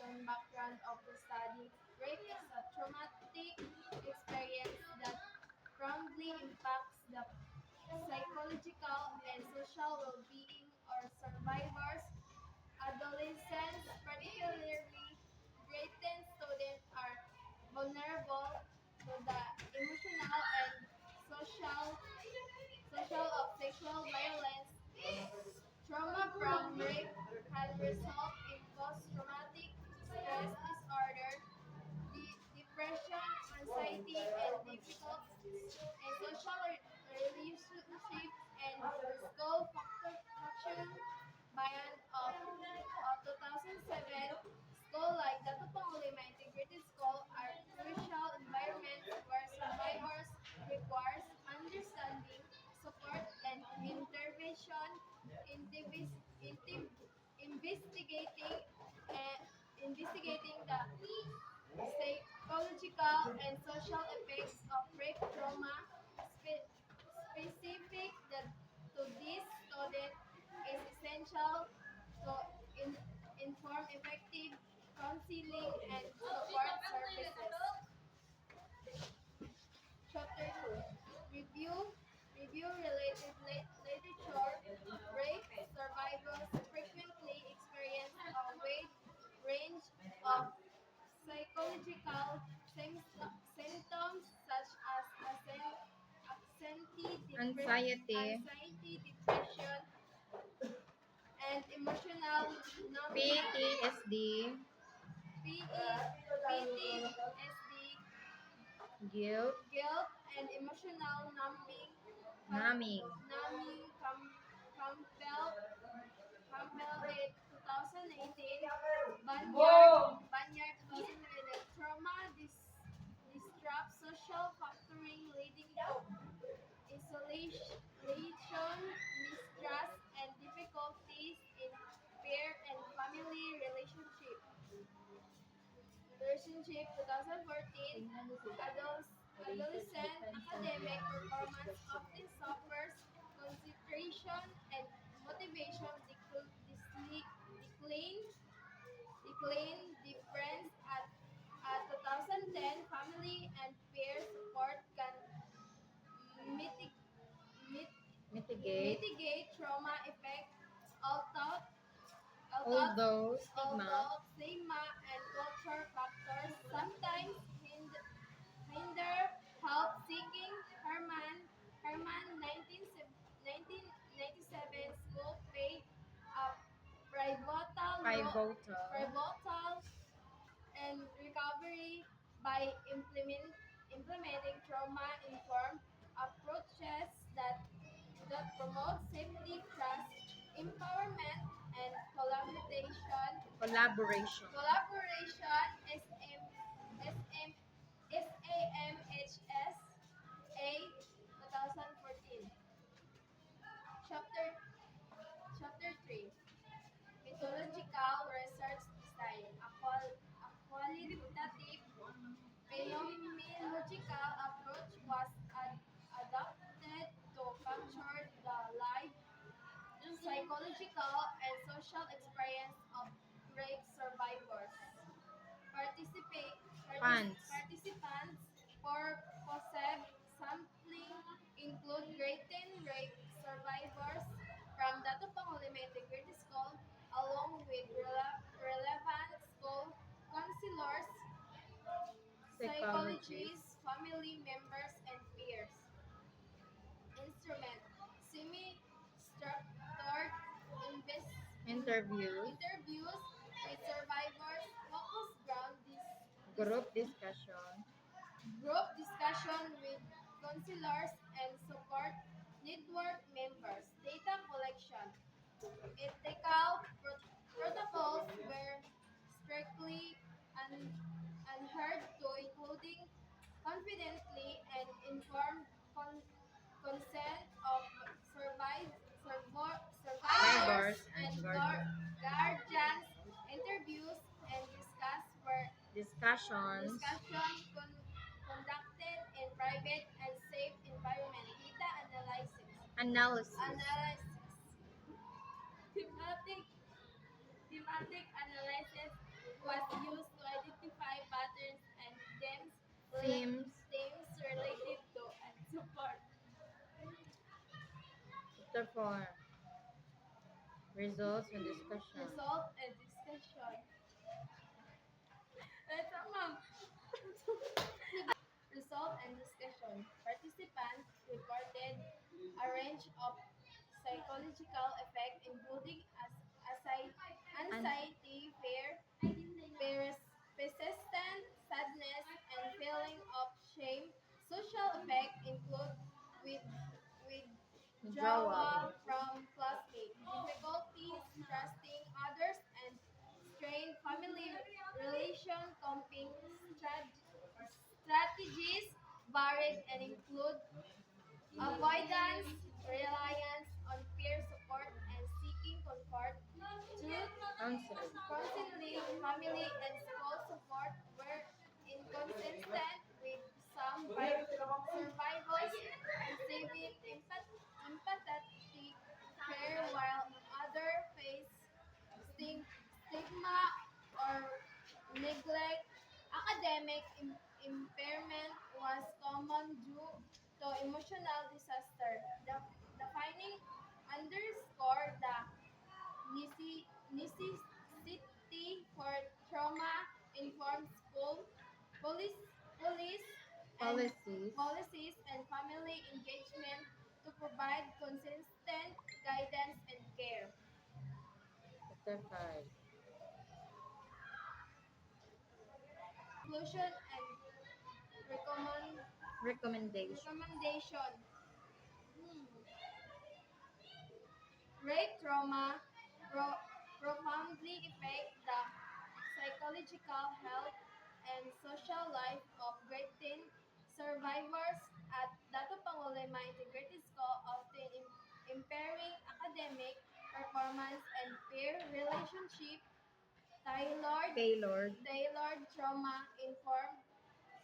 education background of the study, rape is a traumatic experience that profoundly impacts the psychological and social well-being of survivors. Adolescents, particularly grade 10 students, are vulnerable to the emotional and social of sexual violence. Trauma from rape can result in post-traumatic stress disorder, depression, anxiety, and difficult and social relationships and school function. By end of 2007, schools like Datupang Ulima Integrated School are crucial environments where survivors requires understanding, support, and intervention in investigating uh, investigating the psychological and social effects of rape trauma. Specific that to this student is essential to inform effective counseling and support services. Chapter 2. Review related literature. Rape survivors frequently experience a wide range of psychological symptoms such as Anxiety, anxiety, depression, and emotional numbing, PTSD, PTSD, guilt, guilt, and emotional numbing, numbing, Campbell, Campbell in 2018, Banyard 2011, trauma disrupts social factoring leading to isolation, mistrust, and difficulties in peer and family relationship 2014, adolescent academic performance often suffers concentration and motivation decline, difference at 2010 family and peer support can mitigate mitigate, trauma effect, although although although stigma, although stigma and culture factors sometimes hinder help seeking. Herman 1997 school played a pivotal, pivotal and recovery by implementing trauma-informed approaches that promote safety, trust, empowerment, and collaboration. collaboration. Collaboration SM, SAMHS A 2014. Chapter Chapter 3. Methodological Research Design. A qualitative phenomenological approach was adopted to capture the live psychological and social experience of rape survivors. Funds, Participants for POSEB sampling include grade 10 rape survivors from Datupang Elementary Grade School along with relevant school counselors, psychologists, psychologists, family members, and peers. Instrument semi-structured interviews, interviews with survivors, focus group discussion, group discussion with counselors and support network members, data collection, ethical protocols were strictly adhered to, including confidently and informed consent of survivors survivors, and and guardians. guardians. Interviews and Discussions, conducted in private and safe environment. Data analysis, analysis, thematic analysis, was used to identify patterns and Themes. themes related to and support. Chapter 4. Results and discussion. Result and discussion. Ito, ma'am. Result and discussion. Participants reported a range of psychological effects including anxiety, persistent sadness, and feeling of shame. Social effects include with Withdrawal. withdrawal from classmates, difficulties trusting others, and strained family relation coping strategies varied and include avoidance, reliance on peer support, and seeking comfort through Counseling. counseling, family, and school support were inconsistent with some survivors receiving empathetic care while others face stigma or neglect. Academic impairment was common due to emotional disaster. The finding underscore the necessity for trauma-informed school, police, police, and Policies. policies and family engagement to provide consistent guidance and care. Chapter 5. Conclusion and Recommendation. recommendation. Hmm. Rape trauma profoundly affect the psychological health and social life of grade 10 survivors at Dato Pangulema Integrated School, often impairing academic performance and peer relationship. Tailored, Tailored. tailored trauma-informed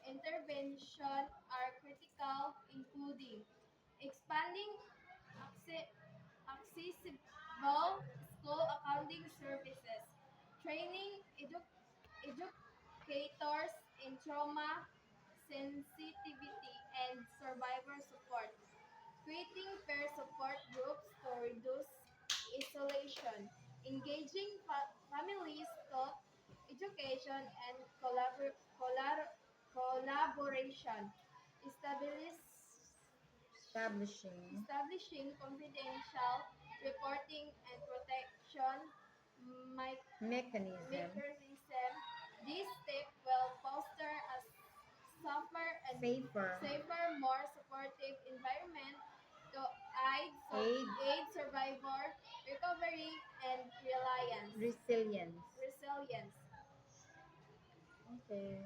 intervention are critical, including expanding accessible school accounting services, training educators in trauma sensitivity and survivor support, creating peer support groups to reduce isolation, engaging families thought education and collaboration, Establishing establishing confidential reporting and protection mechanism. mechanism. This step will foster a safer and Safer. more supportive environment to Aid. aid survivor recovery and Resilience. resilience. Okay.